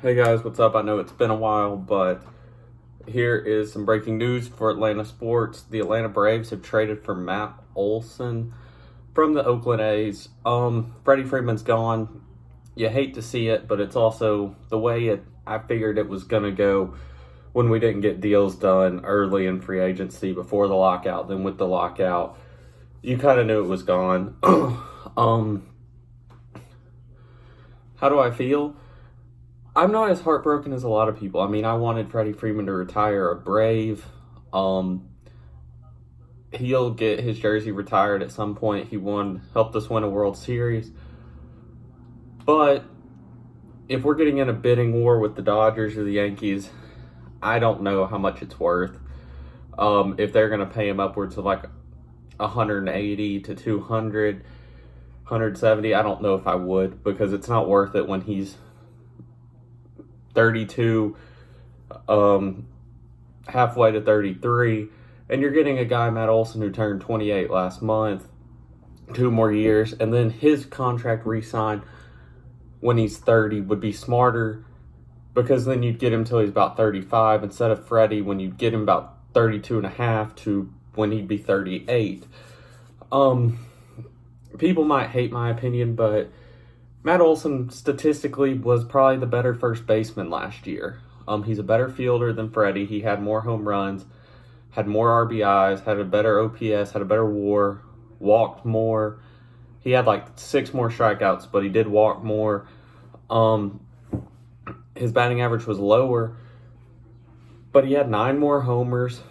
Hey guys, what's up? I know it's been a while, but here is some breaking news for Atlanta sports. The Atlanta Braves have traded for Matt Olson from the Oakland A's. Freddie Freeman's gone. You hate to see it, but it's also the way I figured it was gonna go when we didn't get deals done early in free agency before the lockout. Then with the lockout, you kind of knew it was gone. How do I feel? I'm not as heartbroken as a lot of people. I mean, I wanted Freddie Freeman to retire a Brave. Um, he'll get his jersey retired at some point. Helped us win a World Series. But if we're getting in a bidding war with the Dodgers or the Yankees, I don't know how much it's worth. If they're going to pay him upwards of like 180 to 200, 170, I don't know if I would, because it's not worth it when he's 32, halfway to 33, and you're getting a guy, Matt Olson, who turned 28 last month, 2 more years, and then his contract re-sign when he's 30 would be smarter, because then you'd get him till he's about 35 instead of Freddie when you'd get him about 32 and a half to when he'd be 38. People might hate my opinion, but Matt Olson statistically was probably the better first baseman last year. He's a better fielder than Freddie. He had more home runs, had more RBIs, had a better OPS, had a better WAR, walked more. He had like 6 more strikeouts, but he did walk more. His batting average was lower, but he had 9 more homers,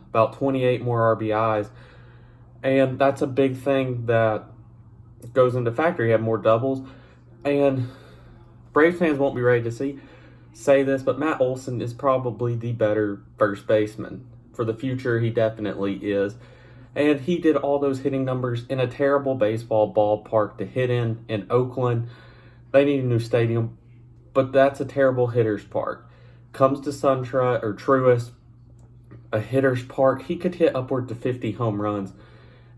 about 28 more RBIs, and that's a big thing that goes into factor. He had more doubles. And Braves fans won't be ready to say this, but Matt Olson is probably the better first baseman. For the future, he definitely is. And he did all those hitting numbers in a terrible baseball ballpark to hit in Oakland. They need a new stadium, but that's a terrible hitter's park. Comes to Truist, a hitter's park, he could hit upward to 50 home runs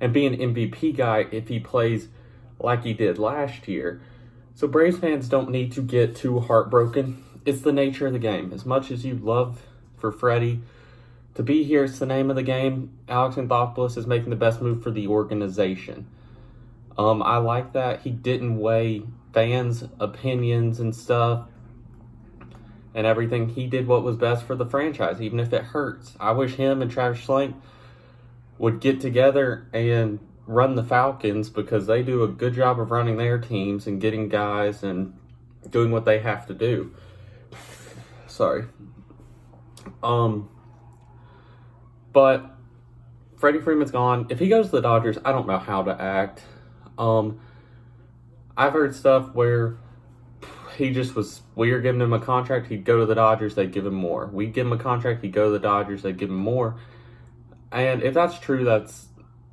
and be an MVP guy if he plays like he did last year. So Braves fans don't need to get too heartbroken. It's the nature of the game. As much as you'd love for Freddie to be here, it's the name of the game. Alex Anthopoulos is making the best move for the organization. I like that he didn't weigh fans' opinions and stuff and everything. He did what was best for the franchise, even if it hurts. I wish him and Travis Schlenk would get together and run the Falcons, because they do a good job of running their teams and getting guys and doing what they have to do. Sorry. But Freddie Freeman's gone. If he goes to the Dodgers, I don't know how to act. I've heard stuff where we were giving him a contract, he'd go to the Dodgers, they'd give him more. We'd give him a contract, he'd go to the Dodgers, they'd give him more. And if that's true,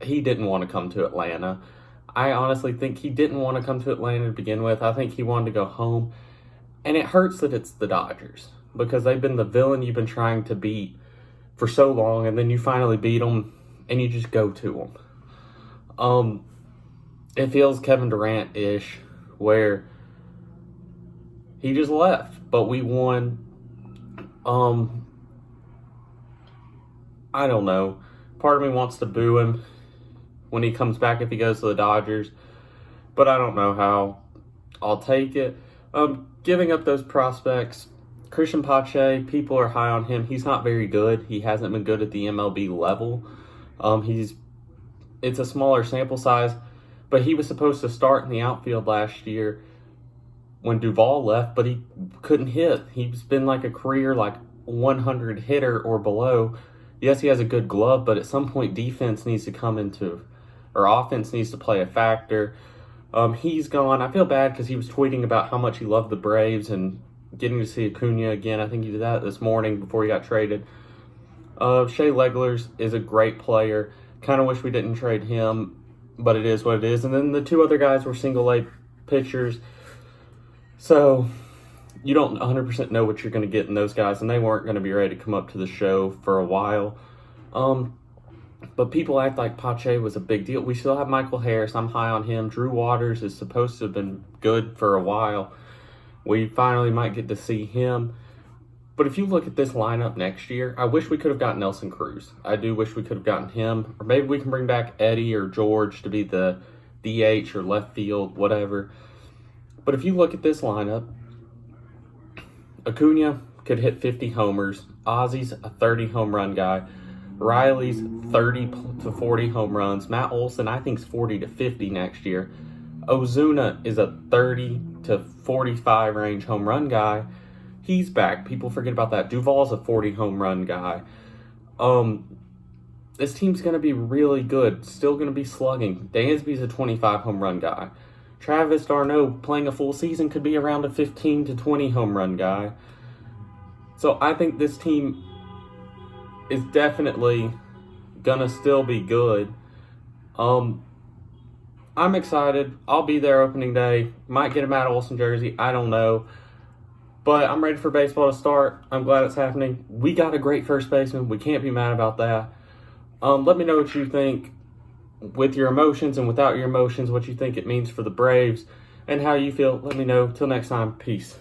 he didn't want to come to Atlanta. I honestly think he didn't want to come to Atlanta to begin with. I think he wanted to go home. And it hurts that it's the Dodgers, because they've been the villain you've been trying to beat for so long, and then you finally beat them, and you just go to them. It feels Kevin Durant-ish, where he just left, but we won. I don't know. Part of me wants to boo him when he comes back if he goes to the Dodgers, but I don't know how I'll take it. Giving up those prospects, Christian Pache, people are high on him. He's not very good. He hasn't been good at the MLB level. It's a smaller sample size, but he was supposed to start in the outfield last year when Duvall left, but he couldn't hit. He's been like a career 100 hitter or below. Yes, he has a good glove, but at some point defense needs to come into, or offense needs to play a factor. He's gone. I feel bad because he was tweeting about how much he loved the Braves and getting to see Acuna again. I think he did that this morning before he got traded. Shea Legler's is a great player. Kind of wish we didn't trade him, but it is what it is. And then the 2 other guys were single-A pitchers. So you don't 100% know what you're going to get in those guys, and they weren't going to be ready to come up to the show for a while. But people act like Pache was a big deal. We still have Michael Harris. I'm high on him. Drew Waters is supposed to have been good for a while. We finally might get to see him. But if you look at this lineup next year, I wish we could have gotten Nelson Cruz. I do wish we could have gotten him. Or maybe we can bring back Eddie or George to be the DH or left field, whatever. But if you look at this lineup, Acuna could hit 50 homers. Ozzy's a 30 home run guy. Riley's 30 to 40 home runs. Matt Olson, I think, is 40 to 50 next year. Ozuna is a 30 to 45 range home run guy. He's back. People forget about that. Duvall's a 40 home run guy. This team's going to be really good. Still going to be slugging. Dansby's a 25 home run guy. Travis d'Arnaud, playing a full season, could be around a 15 to 20 home run guy. So I think this team is definitely going to still be good. I'm excited. I'll be there opening day. Might get a Matt Olson jersey. I don't know. But I'm ready for baseball to start. I'm glad it's happening. We got a great first baseman. We can't be mad about that. Let me know what you think with your emotions and without your emotions, what you think it means for the Braves and how you feel. Let me know. Till next time, peace.